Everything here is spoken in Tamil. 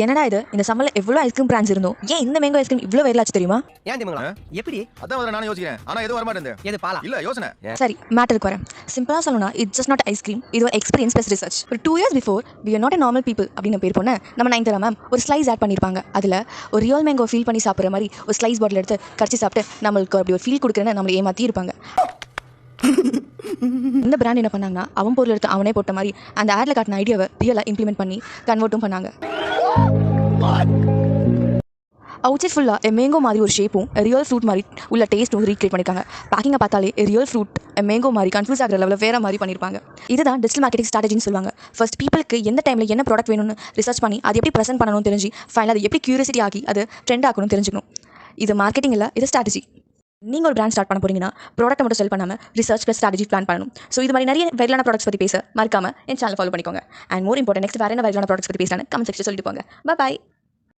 என்னடா இது இந்த சம்மர்ல எவ்வளவு ஐஸ்கிரீம் பிராண்ட்ஸ் இருந்தோம் ஏன் இந்த மேங்கோ ஐஸ்கிரீம் இவ்வளவு வைரலாச்சு தெரியுமா? ஏன் தெரியுமா எப்படி அதான் நானும் யோசிக்கிறேன் ஆனா எதுவும் வர மாட்டேங்குது. எது பாலா இல்ல யோசனை. சரி மேட்டருக்கு வரேன். சிம்பிளா சொல்லணும்னா இட்ஸ் ஜஸ்ட் நாட் ஐஸ்கிரீம், இது ஒரு எக்ஸ்பீரியன்ஸ் பிளஸ் ரிசர்ச். ஒரு 2 years before we are not a normal people அப்படின்னு பேர் போன நம்ம நயன்தாரா மேம் ஒரு ஸ்லைஸ் ஆட் பண்ணியிருப்பாங்க. அதில் ஒரு ரியல் மேங்கோ ஃபீல் பண்ணி சாப்பிட்ற மாதிரி ஒரு ஸ்லைஸ் பாட்டில் எடுத்து கடிச்சு சாப்பிட்டு நம்மளுக்கு அப்படி ஒரு ஃபீல் கொடுக்குறேன்னு நம்மளை ஏமாற்றி இருப்பாங்க. இந்த பிராண்ட் என்ன பண்ணாங்கன்னா அவன் பொருள் எடுத்து அவனே போட்ட மாதிரி அந்த ஆட்ல காட்டின ஐடியாவை ரியலாக இம்ப்ளிமெண்ட் பண்ணி கன்வெர்ட்டும் பண்ணாங்க. அவுட் சைட் ஃபுல்லாக மேங்கோ மாதிரி ஒரு ஷேப்பும் ரியல் ஃப்ரூட் மாதிரி உள்ள டேஸ்ட்டும் ரீக்ரியேட் பண்ணியிருக்காங்க. பேக்கிங்கை பார்த்தாலே ரியல் ஃப்ரூட் மேங்கோ மாதிரி கன்ஃபியூஸ் ஆகிற லெவலில் வேறு மாதிரி பண்ணியிருப்பாங்க. இதுதான் டிஜிட்டல் மார்க்கெட்டிங் ஸ்ட்ராட்டஜின்னு சொல்லுவாங்க. ஃபர்ஸ்ட் பீப்புளுக்கு எந்த டைமில் என்ன ப்ராடக்ட் வேணும்னு ரிசர்ச் பண்ணி அது எப்படி ப்ரெசென்ட் பண்ணணும்னு தெரிஞ்சு ஃபைனலாக அது எப்படி கியூரியாசிட்டி ஆகி அது ட்ரெண்ட் ஆகணும்னு தெரிஞ்சுக்கணும். இது மார்க்கெட்டிங் இல்லை, இது ஸ்ட்ராட்டஜி. நீங்கள் ஒரு பிராண்ட் ஸ்டார்ட் பண்ண போறீங்கன்னா ப்ராடக்ட் மட்டும் செல் பண்ணாமல் ரிசர்ச் ப்ளஸ் ஸ்ட்ராட்டஜி பிளான் பண்ணணும். ஸோ இது மாதிரி நிறைய வைரலான ப்ராடக்ட்ஸ் பற்றி பேச மறக்காம என் சேனல் ஃபாலோ பண்ணிக்கோங்க. அண்ட் மோர் இம்பார்ட்டன்ட் நெக்ஸ்ட் வேறு என்ன வைரலான ப்ராடக்ட்ஸ் பற்றி பேசலான்னு கமெண்ட் செக்ஷன் சொல்லிட்டு போங்க. பாய்.